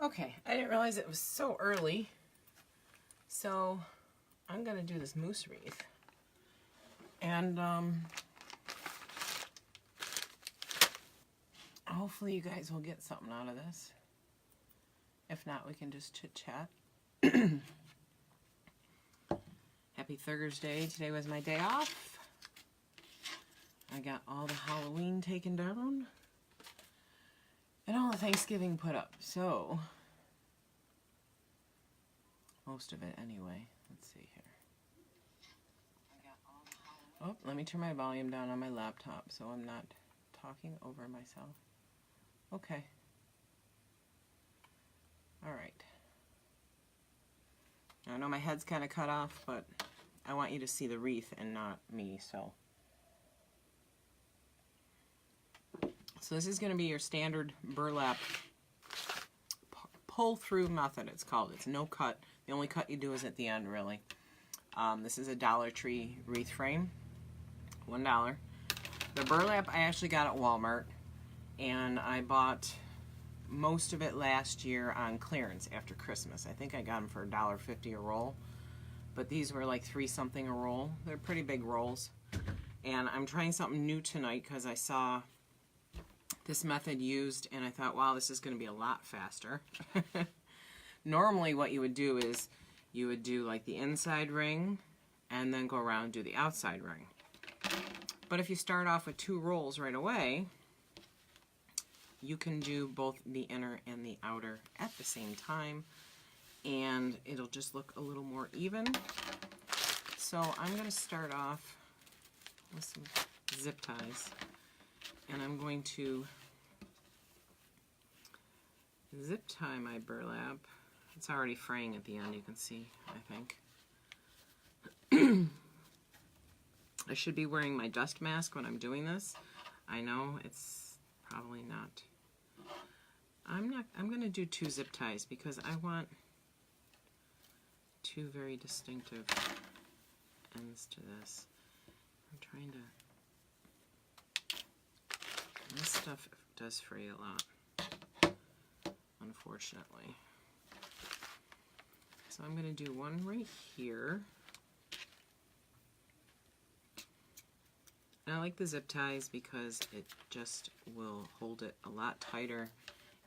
Okay, I didn't realize it was so early, so I'm gonna do this moose wreath. And hopefully you guys will get something out of this. If not, we can just chit chat. Happy Thursday. Today was my day off. I got all the Halloween taken down and all the Thanksgiving put up. So, most of it anyway. Let's see here. Oh, let me turn my volume down on my laptop so I'm not talking over myself. Okay. All right. I know my head's kind of cut off, but I want you to see the wreath and not me, so. So this is going to be your standard burlap pull-through method, it's called. It's no cut. The only cut you do is at the end, really. This is a Dollar Tree wreath frame. $1. The burlap I actually got at Walmart, and I bought most of it last year on clearance after Christmas. I think I got them for $1.50 a roll, but these were like $3 something a roll. They're pretty big rolls, and I'm trying something new tonight because I saw this method used and I thought, wow, this is going to be a lot faster. Normally what you would do is you would do like the inside ring and then go around and do the outside ring. But if you start off with 2 rolls right away, you can do both the inner and the outer at the same time, and it'll just look a little more even. So I'm going to start off with some zip ties, and I'm going to zip tie my burlap. It's already fraying at the end, you can see, I think. I should be wearing my dust mask when I'm doing this. I know it's probably not. I'm going to do 2 zip ties because I want 2 very distinctive ends to this. I'm trying to. This stuff does fray a lot, unfortunately. So I'm going to do one right here. And I like the zip ties because it just will hold it a lot tighter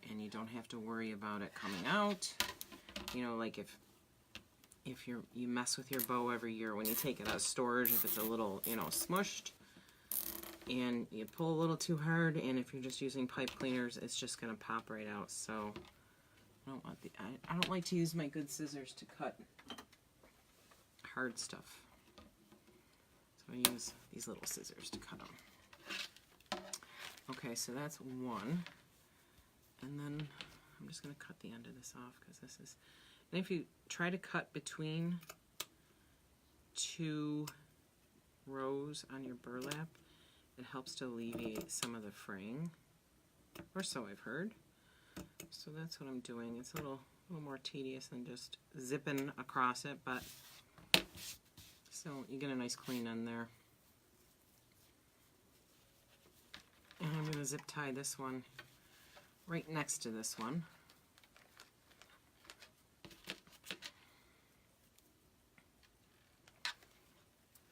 and you don't have to worry about it coming out. You know, like if you mess with your bow every year when you take it out of storage, if it's a little, you know, smushed and you pull a little too hard, and if you're just using pipe cleaners, it's just going to pop right out. So I don't want I don't like to use my good scissors to cut hard stuff. So I use these little scissors to cut them. Okay, so that's one. And then I'm just going to cut the end of this off because this is... And if you try to cut between 2 rows on your burlap, it helps to alleviate some of the fraying. Or so I've heard. So that's what I'm doing. It's a little more tedious than just zipping across it, but... So you get a nice clean end there. And I'm going to zip tie this one right next to this one.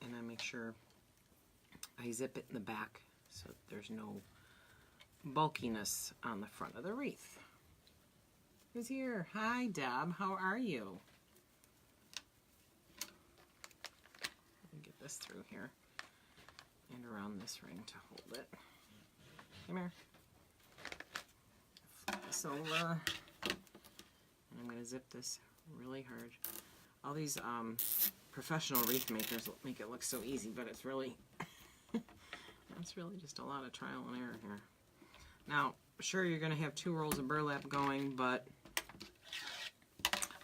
And I make sure I zip it in the back so there's no bulkiness on the front of the wreath. Who's here? Hi, Deb. How are you? This through here and around this ring to hold it. Come here. Flip this over. And I'm going to zip this really hard. All these professional wreath makers make it look so easy, but it's really it's really just a lot of trial and error here. Now, sure, you're going to have 2 rolls of burlap going, but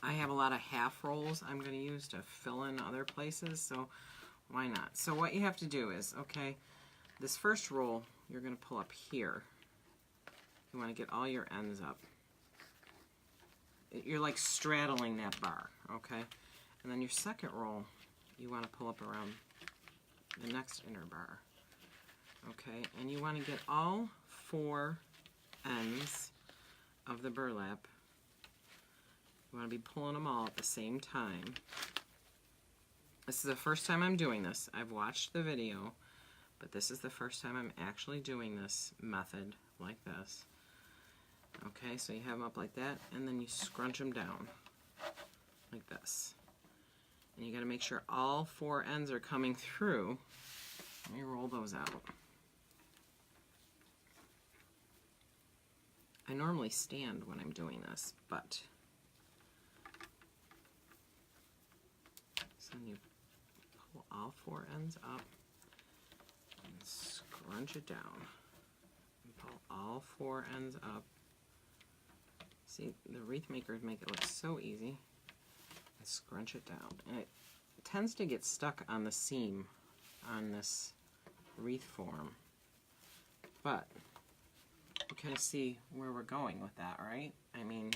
I have a lot of half rolls I'm going to use to fill in other places, so why not? So what you have to do is, okay, this first roll you're going to pull up here. You want to get all your ends up. You're like straddling that bar, okay? And then your second roll, you want to pull up around the next inner bar, okay? And you want to get all 4 ends of the burlap You want to be pulling them all at the same time. This is the first time I'm doing this. I've watched the video, but this is the first time I'm actually doing this method like this. Okay, so you have them up like that, and then you scrunch them down like this. And you got to make sure all 4 ends are coming through. Let me roll those out. I normally stand when I'm doing this, but so you pull all 4 ends up and scrunch it down. And pull all 4 ends up. See, the wreath makers make it look so easy. And scrunch it down. And it tends to get stuck on the seam on this wreath form. But you kind of see where we're going with that, right? I mean,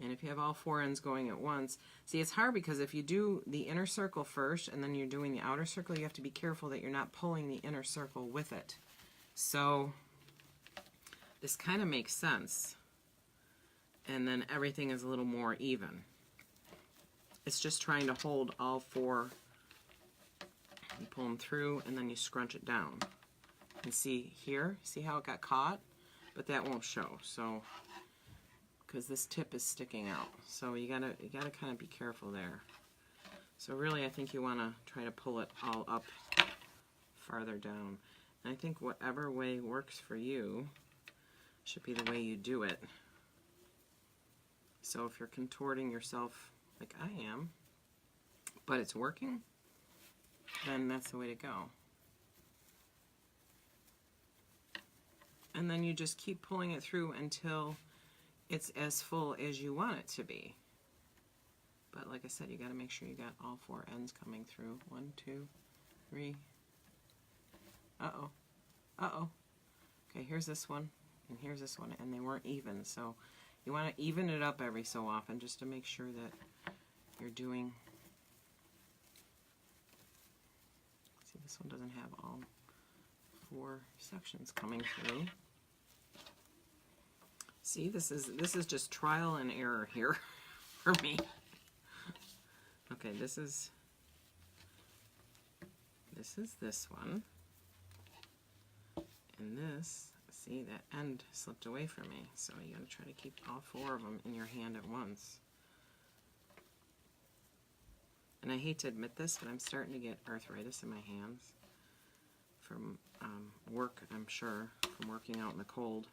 and if you have all 4 ends going at once, see, it's hard because if you do the inner circle first and then you're doing the outer circle, you have to be careful that you're not pulling the inner circle with it. So this kind of makes sense. And then everything is a little more even. It's just trying to hold all 4. You pull them through and then you scrunch it down. And see here, see how it got caught? But that won't show, so because this tip is sticking out. So you gotta kind of be careful there. So really I think you wanna try to pull it all up farther down. And I think whatever way works for you should be the way you do it. So if you're contorting yourself like I am, but it's working, then that's the way to go. And then you just keep pulling it through until it's as full as you want it to be. But like I said, you got to make sure you got all 4 ends coming through. 1, 2, 3. Uh-oh. Uh-oh. Okay, here's this one, and here's this one, and they weren't even. So you want to even it up every so often just to make sure that you're doing... See, this one doesn't have all 4 sections coming through. See, this is just trial and error here for me. Okay, this is this one. And this, see, that end slipped away from me. So you got to try to keep all 4 of them in your hand at once. And I hate to admit this, but I'm starting to get arthritis in my hands from work, I'm sure, from working out in the cold.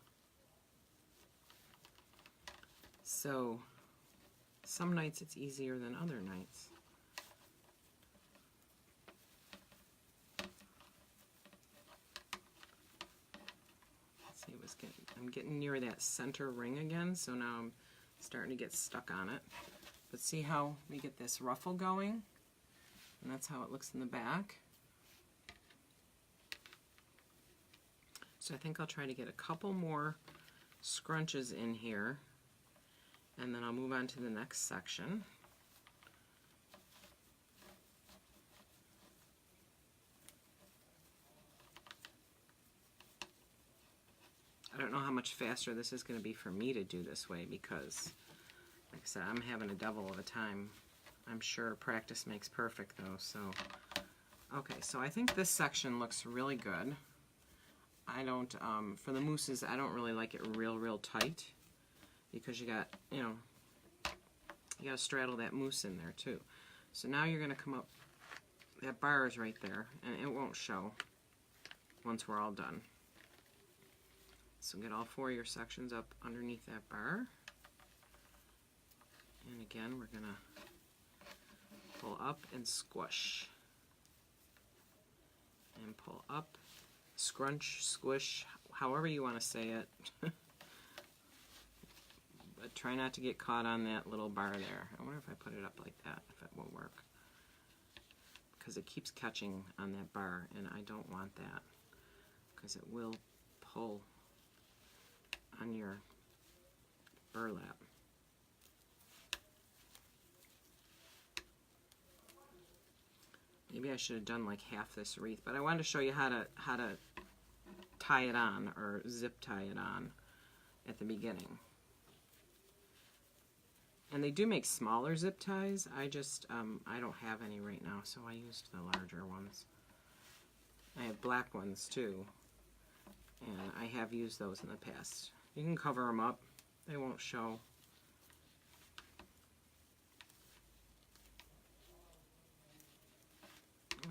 So some nights it's easier than other nights. See, I'm getting near that center ring again, so now I'm starting to get stuck on it. But see how we get this ruffle going? And that's how it looks in the back. So I think I'll try to get a couple more scrunches in here, and then I'll move on to the next section. I don't know how much faster this is going to be for me to do this way because, like I said, I'm having a devil of a time. I'm sure practice makes perfect though, so. Okay, so I think this section looks really good. I don't, for the mousses, I don't really like it real tight because you got, you know, you got to straddle that mousse in there too. So now you're going to come up, that bar is right there, and it won't show once we're all done. So get all 4 of your sections up underneath that bar. And again, we're going to pull up and squish. And pull up, scrunch, squish, however you want to say it. But try not to get caught on that little bar there. I wonder if I put it up like that, if it will work. Because it keeps catching on that bar, and I don't want that. Because it will pull on your burlap. Maybe I should have done like half this wreath, but I wanted to show you how to tie it on or zip tie it on at the beginning. And they do make smaller zip ties. I just, I don't have any right now, so I used the larger ones. I have black ones too, and I have used those in the past. You can cover them up. They won't show.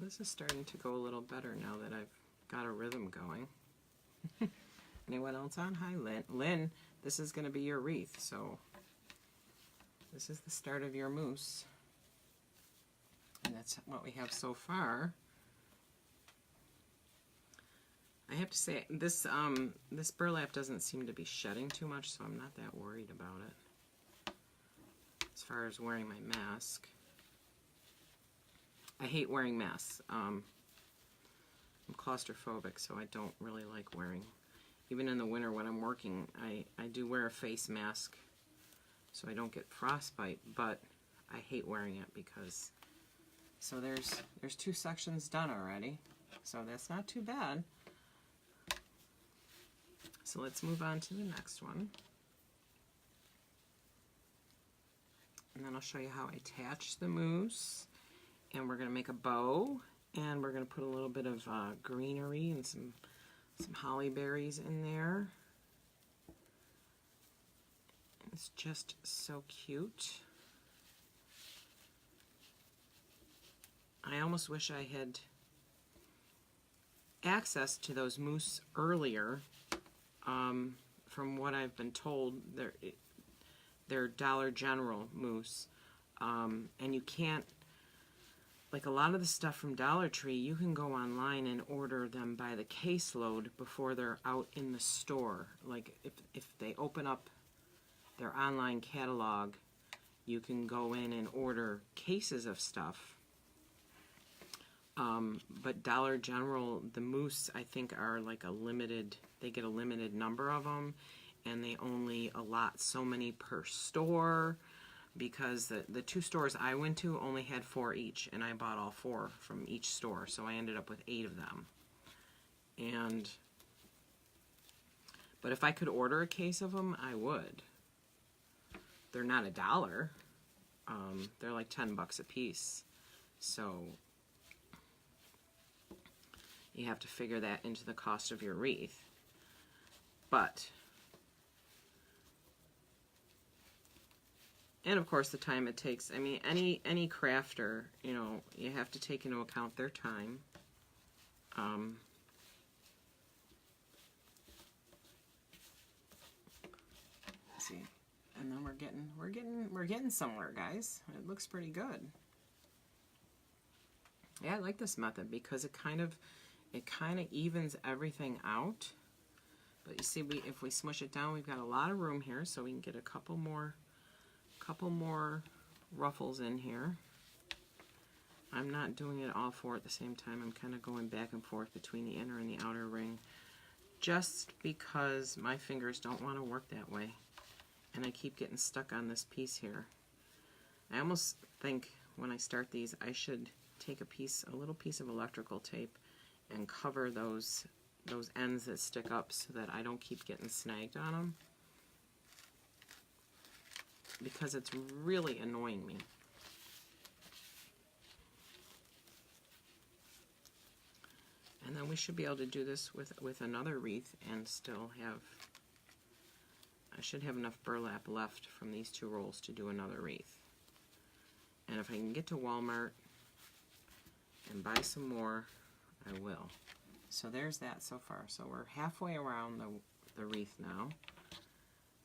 This is starting to go a little better now that I've got a rhythm going. Anyone else on? Hi, Lynn. Lynn, this is going to be your wreath, so this is the start of your moose. And that's what we have so far. I have to say, this this burlap doesn't seem to be shedding too much, so I'm not that worried about it. As far as wearing my mask. I hate wearing masks. I'm claustrophobic, so I don't really like wearing. Even in the winter when I'm working, I do wear a face mask so I don't get frostbite, but I hate wearing it because... So there's 2 sections done already, so that's not too bad. So let's move on to the next one. And then I'll show you how I attach the moose. And we're going to make a bow, and we're going to put a little bit of greenery and some holly berries in there. It's just so cute. I almost wish I had access to those moose earlier. From what I've been told, they're Dollar General moose, and you can't. Like a lot of the stuff from Dollar Tree, you can go online and order them by the caseload before they're out in the store. Like if they open up their online catalog, you can go in and order cases of stuff. But Dollar General, the moose, I think, are like a limited, they get a limited number of them, and they only allot so many per store. Because the 2 stores I went to only had 4 each, and I bought all 4 from each store, so I ended up with 8 of them. But if I could order a case of them, I would. They're not $1. They're like 10 bucks a piece. So you have to figure that into the cost of your wreath. But... And of course the time it takes. I mean, any crafter, you know, you have to take into account their time. Let's see. And then we're getting somewhere, guys. It looks pretty good. Yeah, I like this method because it kind of evens everything out. But you see, if we smush it down, we've got a lot of room here, so we can get a couple more ruffles in here. I'm not doing it all 4 at the same time. I'm kind of going back and forth between the inner and the outer ring just because my fingers don't want to work that way, and I keep getting stuck on this piece here. I almost think when I start these I should take a little piece of electrical tape and cover those ends that stick up so that I don't keep getting snagged on them, because it's really annoying me. And then we should be able to do this with another wreath and still have, I should have enough burlap left from these 2 rolls to do another wreath. And if I can get to Walmart and buy some more, I will. So there's that so far. So we're halfway around the wreath now.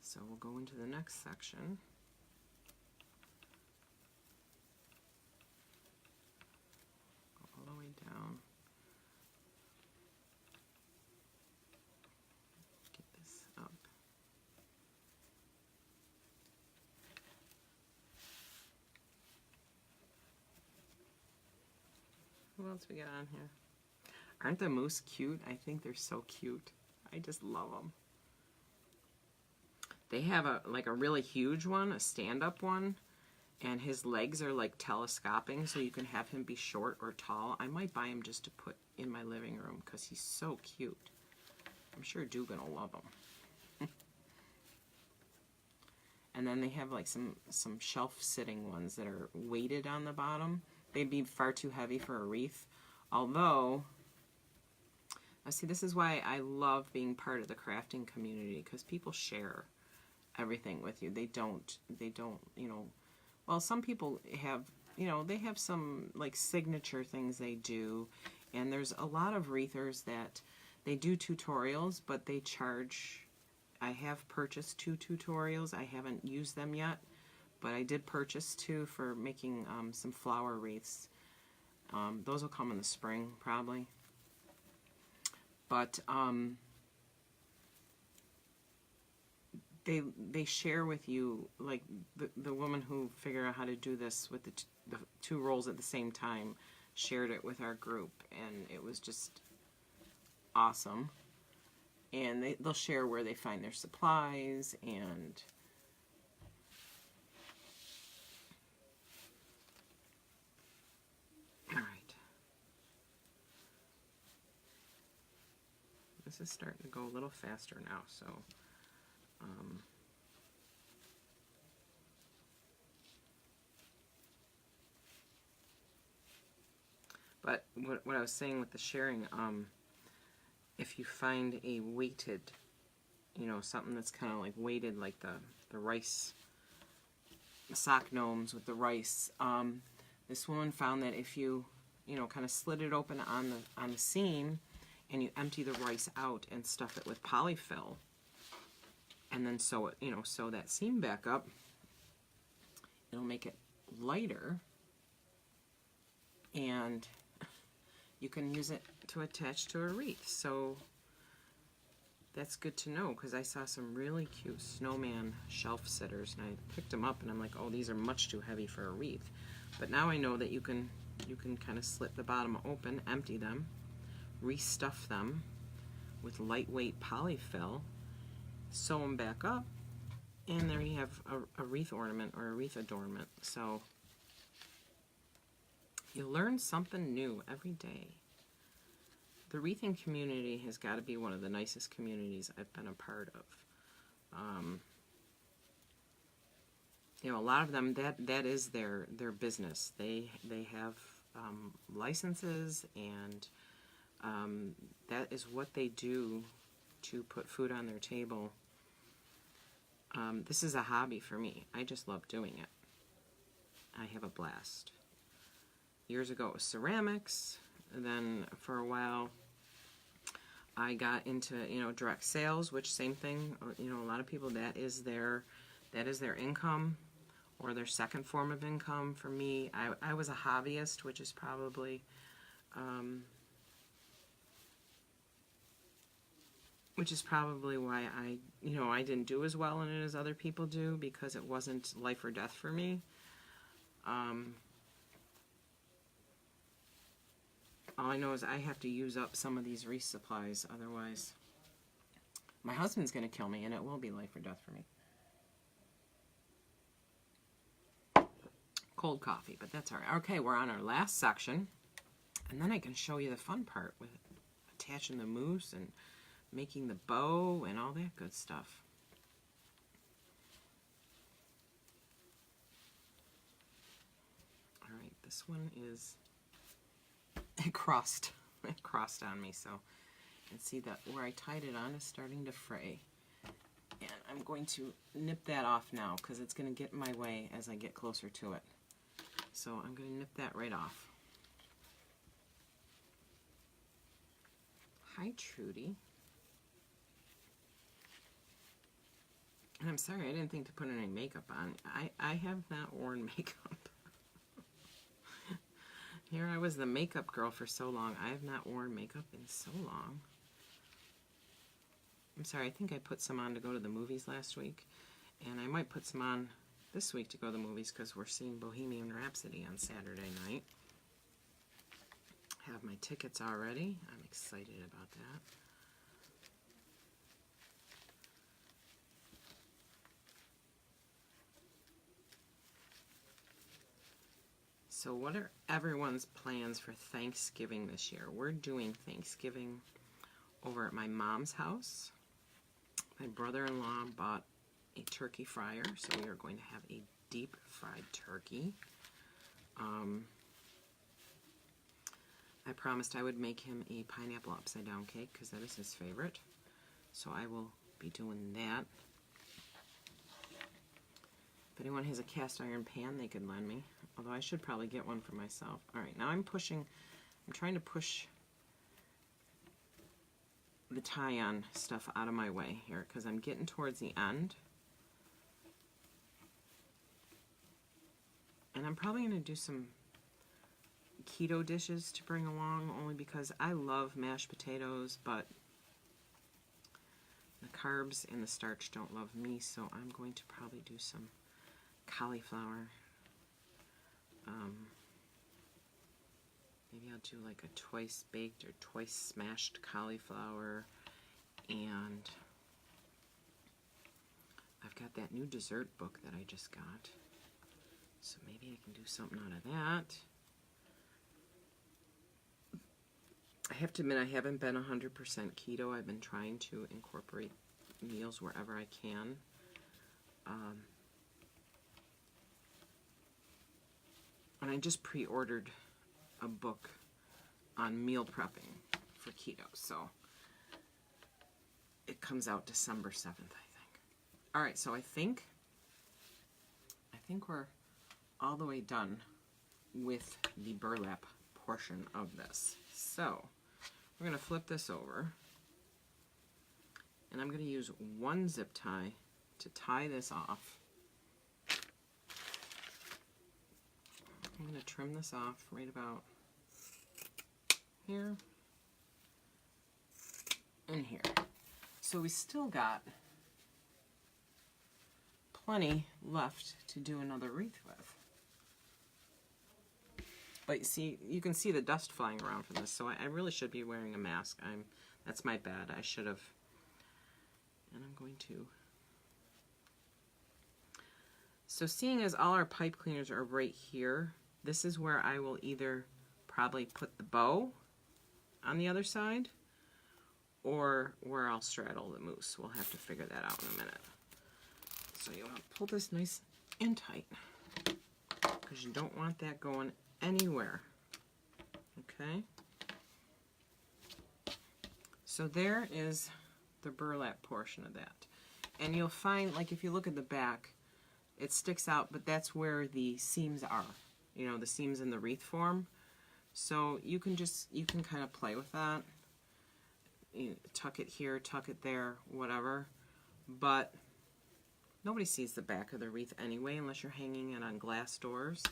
So we'll go into the next section. All the way down. Get this up. What else we got on here? Aren't the moose cute? I think they're so cute. I just love them. They have a really huge one, a stand-up one, and his legs are like telescoping, so you can have him be short or tall. I might buy him just to put in my living room because he's so cute. I'm sure Dugan will love him. And then they have like some shelf sitting ones that are weighted on the bottom. They'd be far too heavy for a wreath. Although, see, this is why I love being part of the crafting community, because people share everything with you. They don't, you know, well, some people have, you know, they have some like signature things they do, and there's a lot of wreathers that they do tutorials, but they charge. I have purchased 2 tutorials. I haven't used them yet, but I did purchase 2 for making some flower wreaths. Those will come in the spring, probably. But they share with you, like the woman who figured out how to do this with the 2 rolls at the same time shared it with our group, and it was just awesome. And they'll share where they find their supplies, and all right. This is starting to go a little faster now, so but what I was saying with the sharing, if you find a weighted, you know, something that's kind of like weighted, like the rice, the sock gnomes with the rice, this woman found that if you, you know, kind of slit it open on the seam, and you empty the rice out and stuff it with polyfill, and then sew it, you know, sew that seam back up, it'll make it lighter, and you can use it to attach to a wreath. So that's good to know, because I saw some really cute snowman shelf sitters, and I picked them up, and I'm like, oh, these are much too heavy for a wreath. But now I know that you can kind of slit the bottom open, empty them, restuff them with lightweight polyfill, sew them back up, and there you have a wreath ornament or a wreath adornment. So you learn something new every day. The wreathing community has got to be one of the nicest communities I've been a part of. You know, a lot of them, that is their business. They have licenses, and that is what they do to put food on their table. This is a hobby for me. I just love doing it. I have a blast. Years ago it was ceramics, and then for a while I got into, you know, direct sales, which same thing. You know, a lot of people, that is their income, or their second form of income. For me, I was a hobbyist, which is probably why I didn't do as well in it as other people do, because it wasn't life or death for me. All I know is I have to use up some of these wreath supplies, otherwise my husband's going to kill me, and it will be life or death for me. Cold coffee, but that's all right. Okay, we're on our last section, and then I can show you the fun part with attaching the mousse and making the bow and all that good stuff. All right, this one is, it crossed on me, so you can see that where I tied it on is starting to fray. And I'm going to nip that off now, because it's going to get in my way as I get closer to it. So I'm going to nip that right off. Hi, Trudy. And I'm sorry, I didn't think to put any makeup on. I have not worn makeup. Here I was the makeup girl for so long. I have not worn makeup in so long. I'm sorry, I think I put some on to go to the movies last week. And I might put some on this week to go to the movies, because we're seeing Bohemian Rhapsody on Saturday night. Have my tickets already. I'm excited about that. So what are everyone's plans for Thanksgiving this year? We're doing Thanksgiving over at my mom's house. My brother-in-law bought a turkey fryer, so we are going to have a deep fried turkey. I promised I would make him a pineapple upside down cake because that is his favorite. So I will be doing that. If anyone has a cast iron pan, they could lend me. Although I should probably get one for myself. Alright, now I'm trying to push the tie-on stuff out of my way here because I'm getting towards the end. And I'm probably going to do some keto dishes to bring along, only because I love mashed potatoes, but the carbs and the starch don't love me, so I'm going to probably do some cauliflower. Maybe I'll do like a twice baked or twice smashed cauliflower, and I've got that new dessert book that I just got, so maybe I can do something out of that. I have to admit, I haven't been 100% keto. I've been trying to incorporate meals wherever I can. And I just pre-ordered a book on meal prepping for keto, so it comes out December 7th, I think. Alright, so I think we're all the way done with the burlap portion of this. So we're going to flip this over, and I'm going to use one zip tie to tie this off. I'm going to trim this off right about here and here. So we still got plenty left to do another wreath with. But you see, you can see the dust flying around from this, so I really should be wearing a mask. That's my bad. I should have. And I'm going to. So seeing as all our pipe cleaners are right here, this is where I will either probably put the bow on the other side, or where I'll straddle the mousse. We'll have to figure that out in a minute. So you want to pull this nice and tight, because you don't want that going anywhere. Okay? So there is the burlap portion of that. And you'll find, like, if you look at the back, it sticks out, but that's where the seams are. You know, the seams in the wreath form. So you can kind of play with that. You tuck it here, tuck it there, whatever. But nobody sees the back of the wreath anyway, unless you're hanging it on glass doors.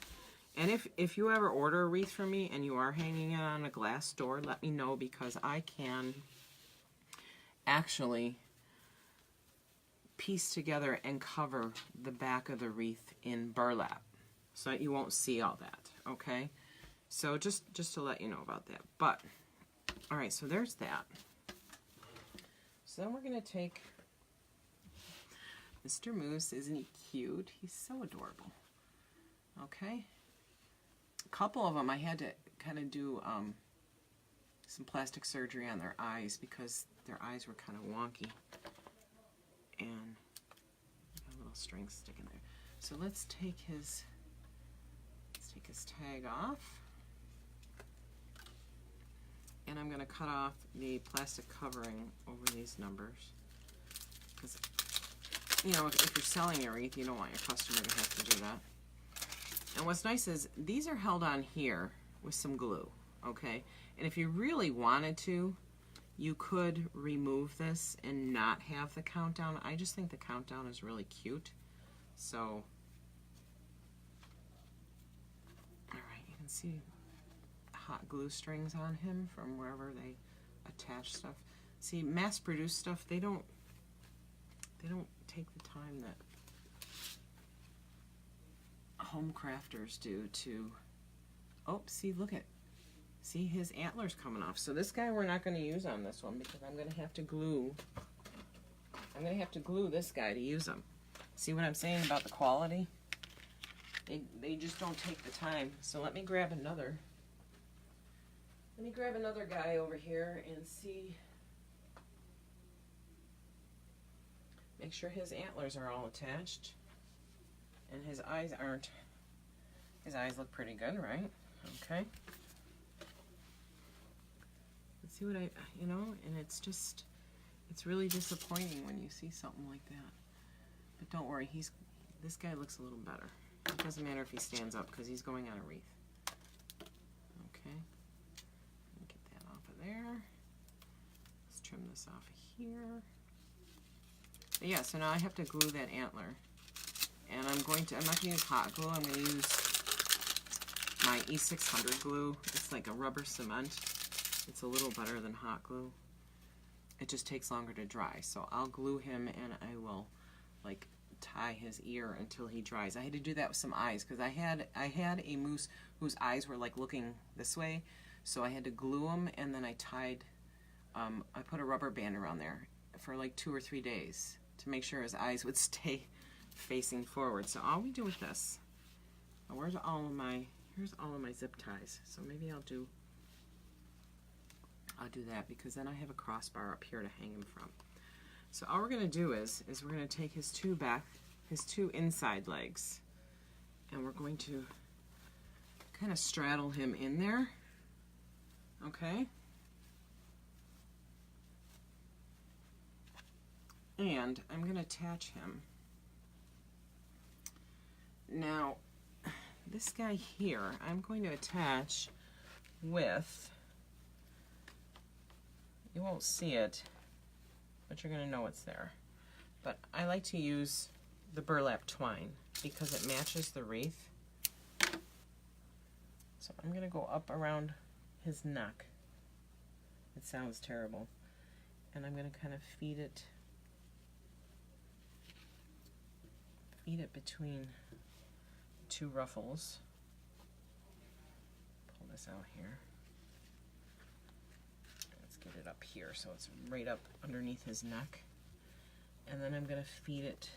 And if you ever order a wreath from me and you are hanging it on a glass door, let me know, because I can actually piece together and cover the back of the wreath in burlap so that you won't see all that, okay? So just to let you know about that. But, all right, so there's that. So then we're going to take Mr. Moose. Isn't he cute? He's so adorable. Okay. A couple of them I had to kind of do some plastic surgery on their eyes because their eyes were kind of wonky. And a little string sticking there. So let's take his tag off. And I'm going to cut off the plastic covering over these numbers. Because, you know, if you're selling a wreath, you don't want your customer to have to do that. And what's nice is these are held on here with some glue, okay? And if you really wanted to, you could remove this and not have the countdown. I just think the countdown is really cute. So, all right, you can see hot glue strings on him from wherever they attach stuff. See, mass-produced stuff, they don't take the time that home crafters do to, oh, see, see his antlers coming off. So this guy we're not going to use on this one because I'm going to have to glue this guy to use him. See what I'm saying about the quality? They just don't take the time. So let me grab another guy over here and see Make sure his antlers are all attached. And his eyes aren't. His eyes look pretty good, right? Okay. Let's see what and it's just, it's really disappointing when you see something like that. But don't worry, this guy looks a little better. It doesn't matter if he stands up because he's going on a wreath. Okay. Get that off of there. Let's trim this off of here. But yeah, so now I have to glue that antler. And I'm not going to use hot glue. I'm going to use my E600 glue. It's like a rubber cement. It's a little better than hot glue. It just takes longer to dry. So I'll glue him and I will like tie his ear until he dries. I had to do that with some eyes because I had a moose whose eyes were like looking this way. So I had to glue them and then I tied, I put a rubber band around there for like 2 or 3 days to make sure his eyes would stay facing forward. So all we do with this, here's all of my zip ties. So maybe I'll do that because then I have a crossbar up here to hang him from. So all we're going to do is we're going to take his two inside legs, and we're going to kind of straddle him in there. Okay? And I'm going to attach him. Now, this guy here, I'm going to attach with, you won't see it, but you're going to know it's there. But I like to use the burlap twine because it matches the wreath. So I'm going to go up around his neck. It sounds terrible. And I'm going to kind of feed it between two ruffles. Pull this out here. Let's get it up here so it's right up underneath his neck. And then I'm going to feed it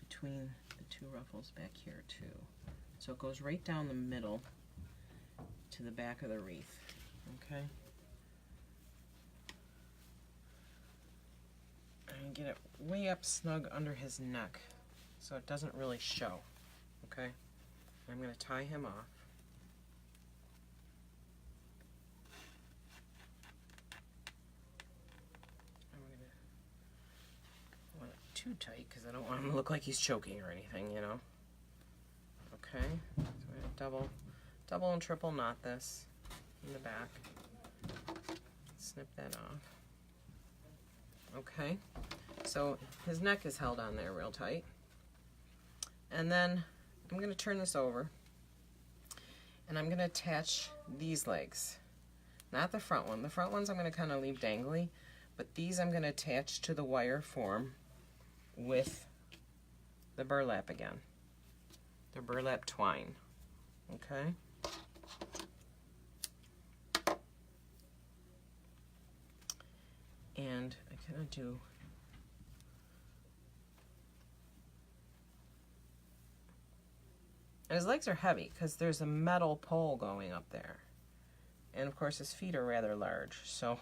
between the two ruffles back here too. So it goes right down the middle to the back of the wreath. Okay? And get it way up snug under his neck so it doesn't really show. Okay? I'm going to tie him off. I'm going to want it too tight because I don't want him to look like he's choking or anything, you know? Okay? So I'm going to double and triple knot this in the back. Snip that off. Okay? So his neck is held on there real tight. And then I'm going to turn this over and I'm going to attach these legs. Not the front one. The front ones I'm going to kind of leave dangly, but these I'm going to attach to the wire form with the burlap again. The burlap twine. Okay? And I kind of do and his legs are heavy because there's a metal pole going up there. And of course his feet are rather large. So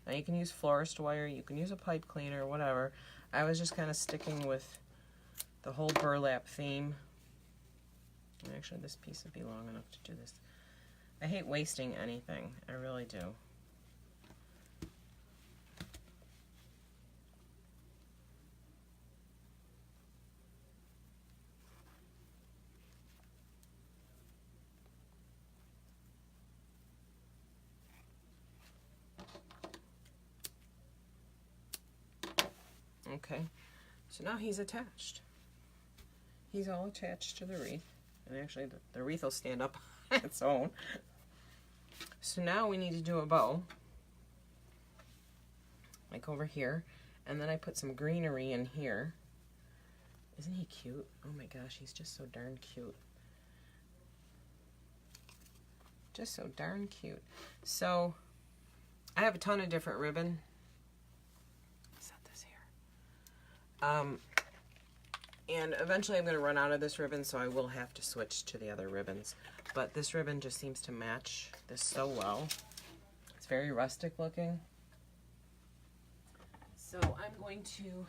now you can use florist wire, you can use a pipe cleaner, whatever. I was just kind of sticking with the whole burlap theme. And actually this piece would be long enough to do this. I hate wasting anything. I really do. Okay, so now he's attached. He's all attached to the wreath. And actually the wreath will stand up on its own. So now we need to do a bow. Like over here. And then I put some greenery in here. Isn't he cute? Oh my gosh, he's just so darn cute. Just so darn cute. So I have a ton of different ribbon. And eventually I'm going to run out of this ribbon, so I will have to switch to the other ribbons. But this ribbon just seems to match this so well. It's very rustic looking. So I'm going to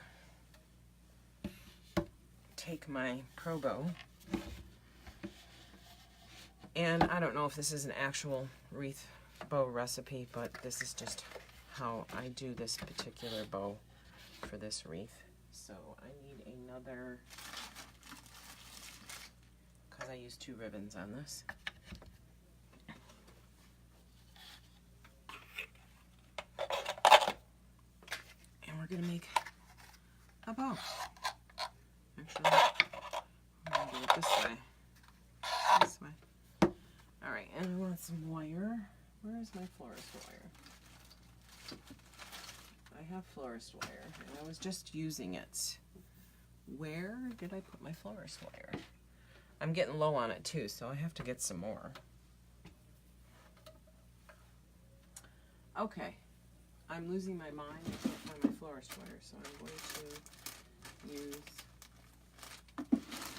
take my Pro Bow, and I don't know if this is an actual wreath bow recipe, but this is just how I do this particular bow for this wreath. So I need another, because I use 2 ribbons on this. And we're gonna make a bow. Actually, I'm gonna do it this way. This way. Alright, and I want some wire. Where is my florist wire? I have florist wire, and I was just using it. Where did I put my florist wire? I'm getting low on it too, so I have to get some more. Okay, I'm losing my mind. I can't find my florist wire, so I'm going to use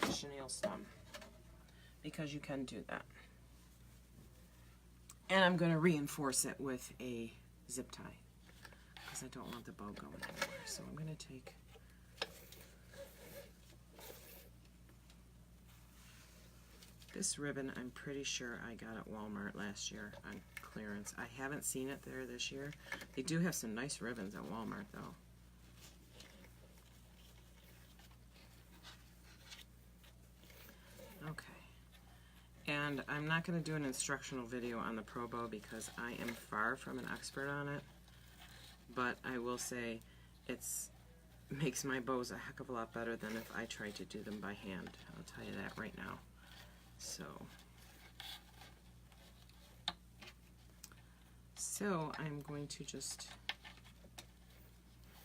a chenille stem, because you can do that. And I'm going to reinforce it with a zip tie, because I don't want the bow going anywhere. So I'm going to take this ribbon. I'm pretty sure I got at Walmart last year on clearance. I haven't seen it there this year. They do have some nice ribbons at Walmart though. Okay. And I'm not going to do an instructional video on the Pro Bow because I am far from an expert on it. But I will say it's makes my bows a heck of a lot better than if I tried to do them by hand. I'll tell you that right now. So I'm going to just,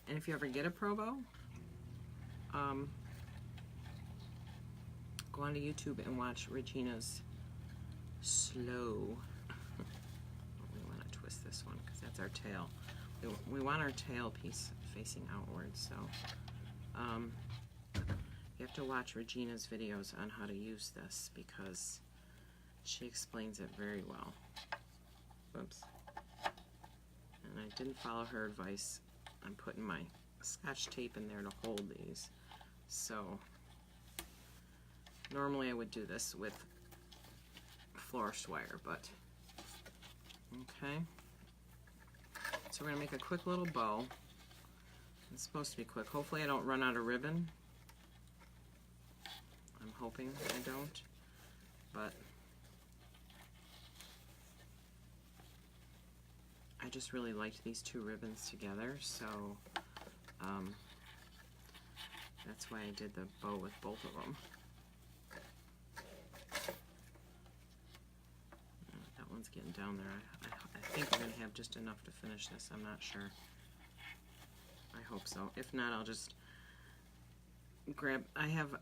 and if you ever get a Pro Bow, go onto YouTube and watch Regina's slow. We want to twist this one because that's our tail. We want our tail piece facing outwards, so you have to watch Regina's videos on how to use this because she explains it very well. Whoops. And I didn't follow her advice on putting my Scotch tape in there to hold these. So normally I would do this with florist wire, but okay. So we're going to make a quick little bow. It's supposed to be quick. Hopefully I don't run out of ribbon. I'm hoping I don't, but I just really liked these 2 ribbons together, so that's why I did the bow with both of them. That one's getting down there. I think we're going to have just enough to finish this. I'm not sure. I hope so. If not, I'll just grab, I have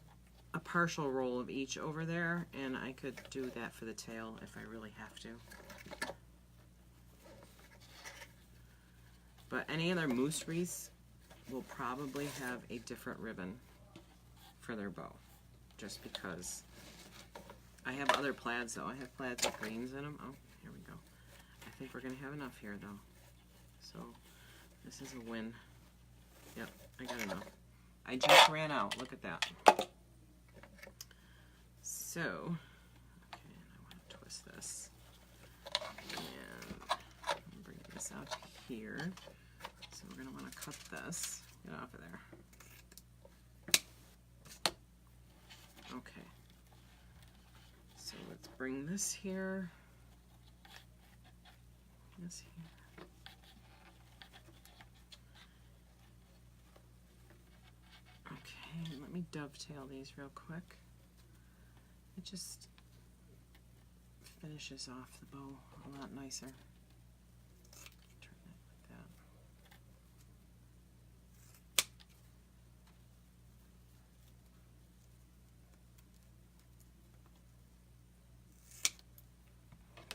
a partial roll of each over there, and I could do that for the tail if I really have to. But any other moose wreaths will probably have a different ribbon for their bow, just because I have other plaids though. I have plaids with greens in them. Oh, here we go. I think we're going to have enough here though. So this is a win. Yep, I got enough. I just ran out. Look at that. So, okay, and I want to twist this. And I'm bringing this out here. So we're going to want to cut this. Get off of there. Okay. So let's bring this here. This here. Okay, let me dovetail these real quick. It just finishes off the bow a lot nicer. Turn it like that.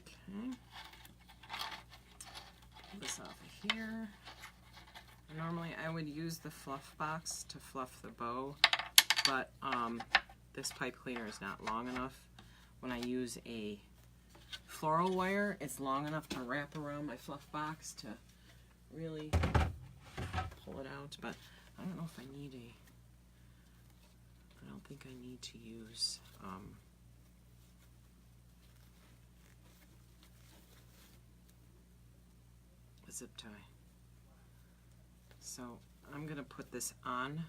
Okay. Pull this off of here. Normally I would use the fluff box to fluff the bow, but this pipe cleaner is not long enough. When I use a floral wire, it's long enough to wrap around my fluff box to really pull it out, but I don't know if I need I don't think I need to use a zip tie. So I'm going to put this on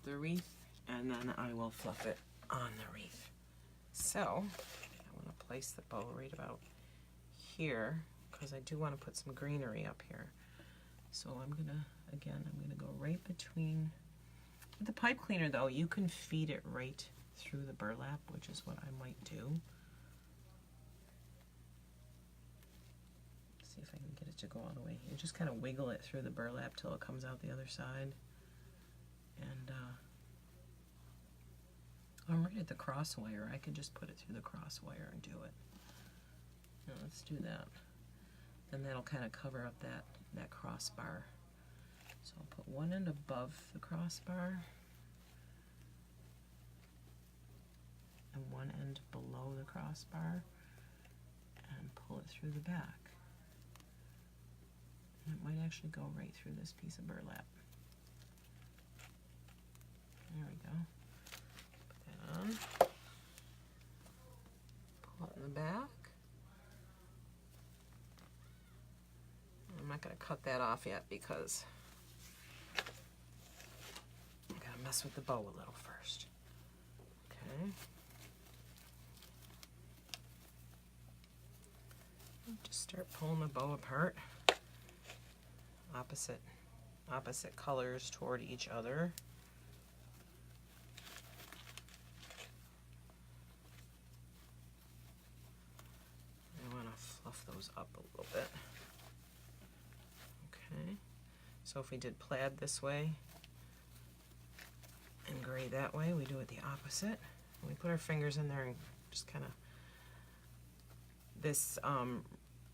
the wreath, and then I will fluff it on the wreath. So I want to place the bow right about here, because I do want to put some greenery up here. So I'm going to go right between. With the pipe cleaner though, you can feed it right through the burlap, which is what I might do. See if I can get it to go all the way. You just kind of wiggle it through the burlap till it comes out the other side. And I'm right at the cross wire. I could just put it through the cross wire and do it. Now let's do that. Then that'll kind of cover up that crossbar. So I'll put one end above the crossbar and one end below the crossbar and pull it through the back. And it might actually go right through this piece of burlap. There we go. Put that on. Pull it in the back. I'm not going to cut that off yet because I got to mess with the bow a little first. Okay. Just start pulling the bow apart. Opposite colors toward each other. I want to fluff those up a little bit. Okay, so if we did plaid this way and gray that way, we do it the opposite. We put our fingers in there and just kind of, this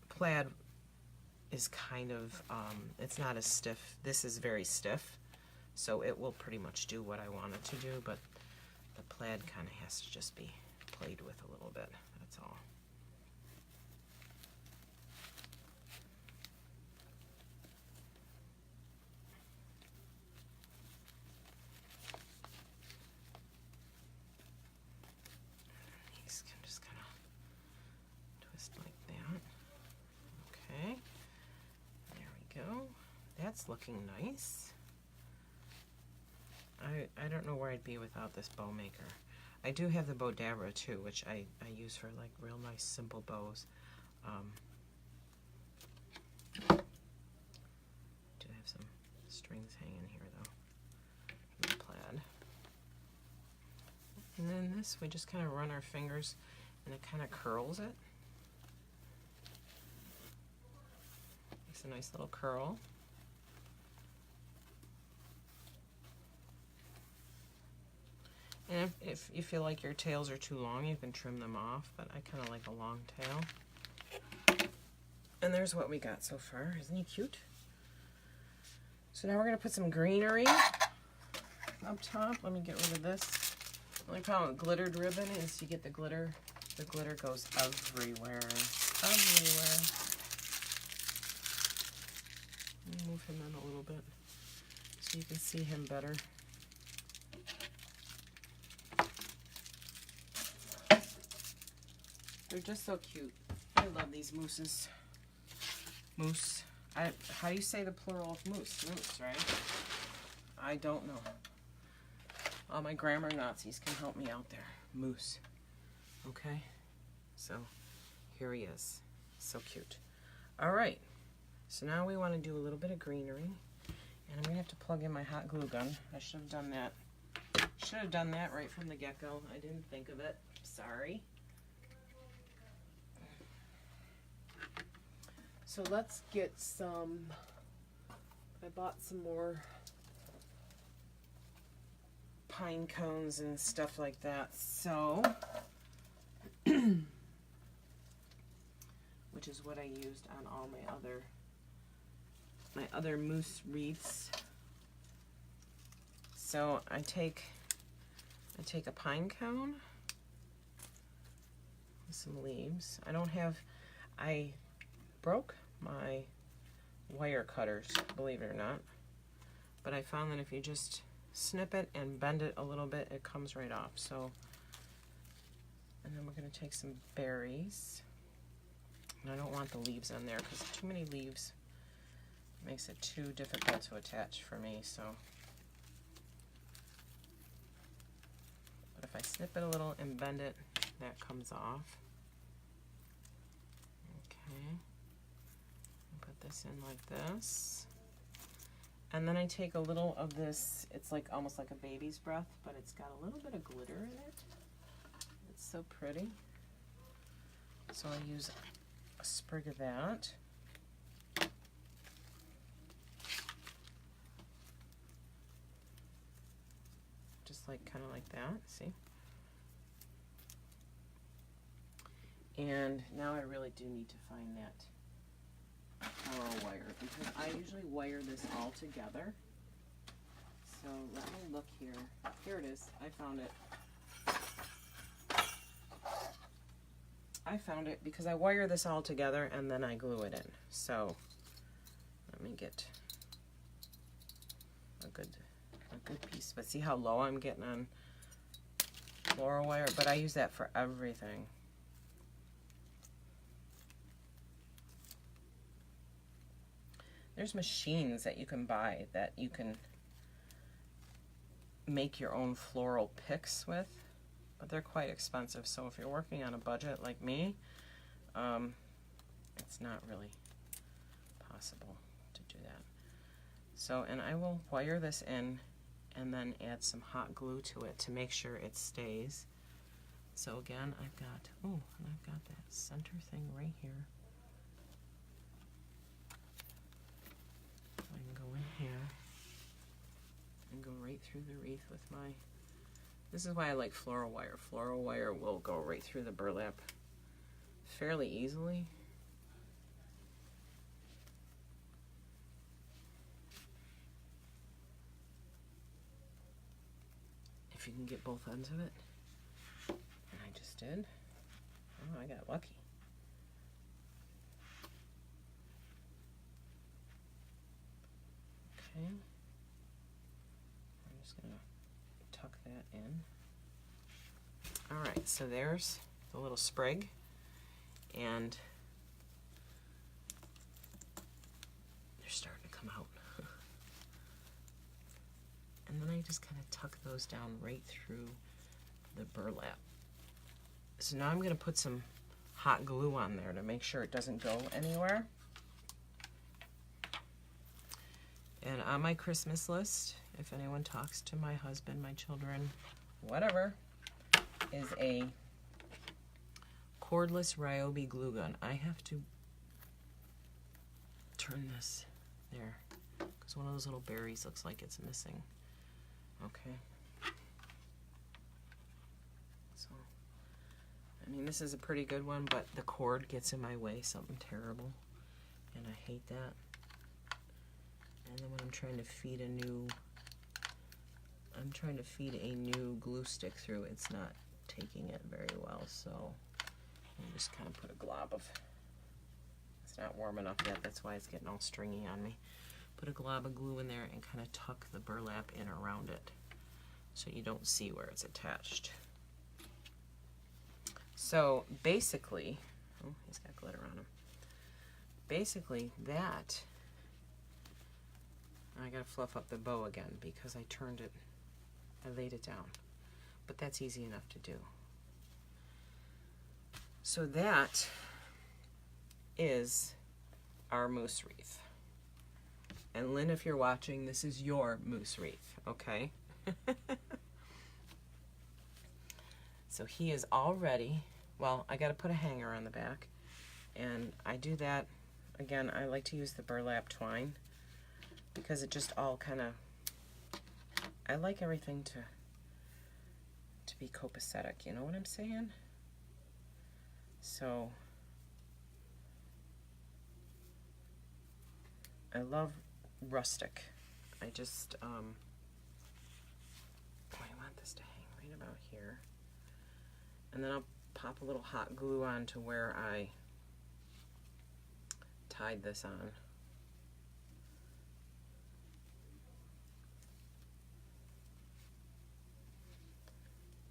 plaid is kind of, it's not as stiff. This is very stiff, so it will pretty much do what I want it to do, but the plaid kind of has to just be played with a little bit, that's all. These can just kind of twist like that. Okay. Go. That's looking nice. I don't know where I'd be without this bow maker. I do have the bow dabber too, which I use for like real nice simple bows. Do have some strings hanging here though, from the plaid. And then this, we just kind of run our fingers and it kind of curls it. Makes a nice little curl. And if you feel like your tails are too long, you can trim them off, but I kind of like a long tail. And there's what we got so far. Isn't he cute? So now we're going to put some greenery up top. Let me get rid of this. The only problem with glittered ribbon is you get the glitter. The glitter goes everywhere. Everywhere. Let me move him in a little bit so you can see him better. They're just so cute. I love these mooses. Moose. How do you say the plural of moose? Moose, right? I don't know. All my grammar Nazis can help me out there. Moose. Okay? So, here he is. So cute. All right. So now we want to do a little bit of greenery. And I'm going to have to plug in my hot glue gun. I should have done that. Should have done that right from the get-go. I didn't think of it. Sorry. So let's get some, I bought some more pine cones and stuff like that, so, which is what I used on all my other moose wreaths. So I take a pine cone with some leaves. I broke my wire cutters, believe it or not. but I found that if you just snip it and bend it a little bit, it comes right off. So, and then we're going to take some berries. And I don't want the leaves on there because too many leaves makes it too difficult to attach for me. So, but if I snip it a little and bend it, that comes off. Okay, put this in like this. And then I take a little of this, it's like almost like a baby's breath, but it's got a little bit of glitter in it. It's so pretty. So I use a sprig of that. Just like kind of like that, see? And now I really do need to find that floral wire because I usually wire this all together. So let me look here. Here it is. I found it. I found it because I wire this all together and then I glue it in. So let me get a good piece. But see how low I'm getting on floral wire? But I use that for everything. There's machines that you can buy that you can make your own floral picks with, but they're quite expensive. So if you're working on a budget like me, it's not really possible to do that. So, and I will wire this in and then add some hot glue to it to make sure it stays. So again, I've got, oh, and I've got that center thing right here. I can go in here and go right through the wreath with my, this is why I like floral wire. Floral wire will go right through the burlap fairly easily. If you can get both ends of it. And I just did. Oh, I got lucky. Okay. I'm just going to tuck that in. All right, so there's the little sprig. And they're starting to come out. And then I just kind of tuck those down right through the burlap. So now I'm going to put some hot glue on there to make sure it doesn't go anywhere. And on my Christmas list, if anyone talks to my husband, my children, whatever, is a cordless Ryobi glue gun. I have to turn this there because one of those little berries looks like it's missing. Okay. So, I mean, this is a pretty good one, but the cord gets in my way, something terrible, and I hate that. And then when I'm trying to feed a new glue stick through, it's not taking it very well, so I just kind of put a glob of, it's not warm enough yet, that's why it's getting all stringy on me. Put a glob of glue in there and kind of tuck the burlap in around it so you don't see where it's attached. So basically, oh, he's got glitter on him. Basically that, I gotta fluff up the bow again because I turned it, I laid it down, but that's easy enough to do. So that is our moose wreath. And Lynn, if you're watching, this is your moose wreath, okay? So he is all ready. Well, I got to put a hanger on the back. And I do that, again, I like to use the burlap twine because it just all kind of, I like everything to be copacetic, you know what I'm saying? So, I love rustic. I just, I want this to hang right about here. And then I'll pop a little hot glue on to where I tied this on.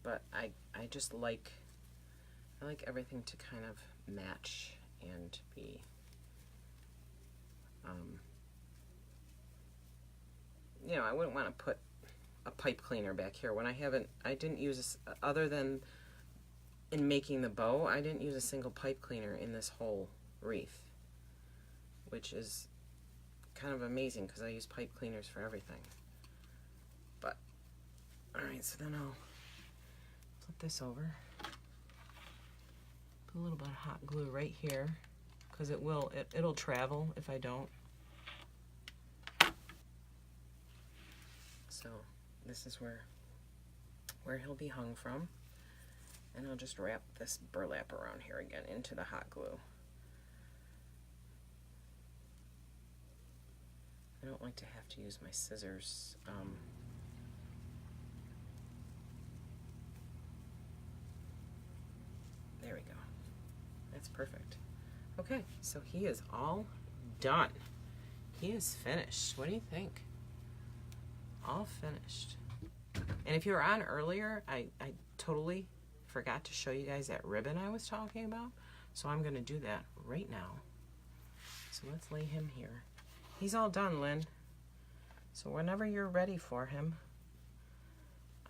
but I just like, I like everything to kind of match and be, you know, I wouldn't want to put a pipe cleaner back here when I didn't use this, other than in making the bow, I didn't use a single pipe cleaner in this whole wreath, which is kind of amazing because I use pipe cleaners for everything. But, alright, so then I'll flip this over. Put a little bit of hot glue right here because it'll travel if I don't. So this is where he'll be hung from. And I'll just wrap this burlap around here again into the hot glue. I don't like to have to use my scissors. There we go. That's perfect. Okay, so he is all done. He is finished. What do you think? All finished. And if you were on earlier, I totally forgot to show you guys that ribbon I was talking about. So I'm going to do that right now. So let's lay him here. He's all done, Lynn. So whenever you're ready for him,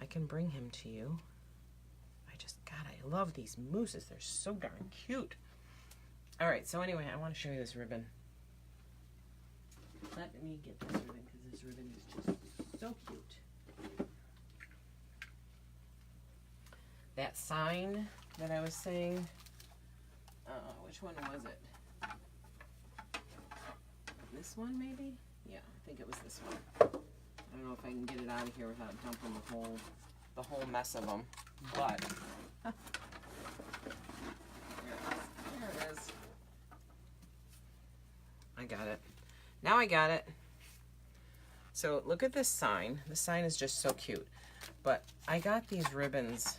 I can bring him to you. God, I love these mooses. They're so darn cute. All right, so anyway, I want to show you this ribbon. Let me get this ribbon because this ribbon is just so cute. That sign that I was saying, which one was it? This one, maybe? Yeah, I think it was this one. I don't know if I can get it out of here without dumping the whole mess of them, but there it is. I got it. Now I got it. So look at this sign. The sign is just so cute. But I got these ribbons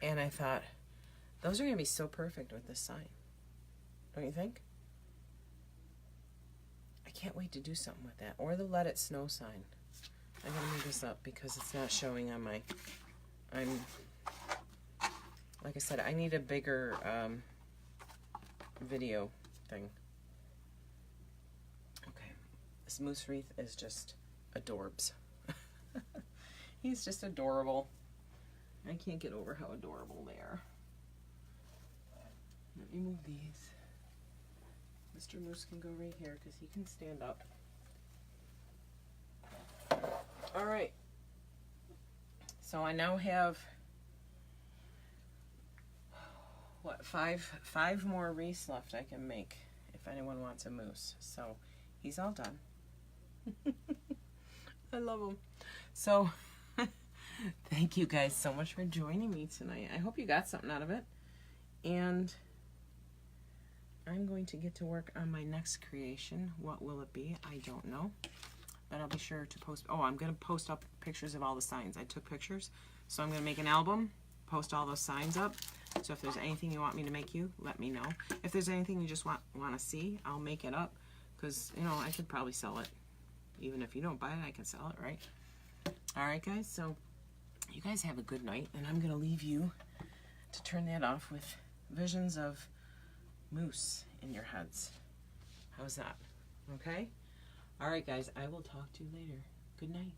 and I thought, those are going to be so perfect with this sign. Don't you think? I can't wait to do something with that. Or the Let It Snow sign. I gotta move this up because it's not showing on my, like I said, I need a bigger video thing. Okay, this moose wreath is just adorbs. He's just adorable. I can't get over how adorable they are. Let me move these. Mr. Moose can go right here because he can stand up. All right. So I now have, what, five more wreaths left I can make if anyone wants a moose. So he's all done. I love him. So thank you guys so much for joining me tonight. I hope you got something out of it. And I'm going to get to work on my next creation. What will it be? I don't know. But I'll be sure to post. Oh, I'm going to post up pictures of all the signs. I took pictures. So I'm going to make an album, post all those signs up. So if there's anything you want me to make you, let me know. If there's anything you just want to see, I'll make it up. Because, you know, I could probably sell it. Even if you don't buy it, I can sell it, right? All right, guys. So you guys have a good night. And I'm going to leave you to turn that off with visions of moose in your heads. How's that? Okay? All right, guys. I will talk to you later. Good night.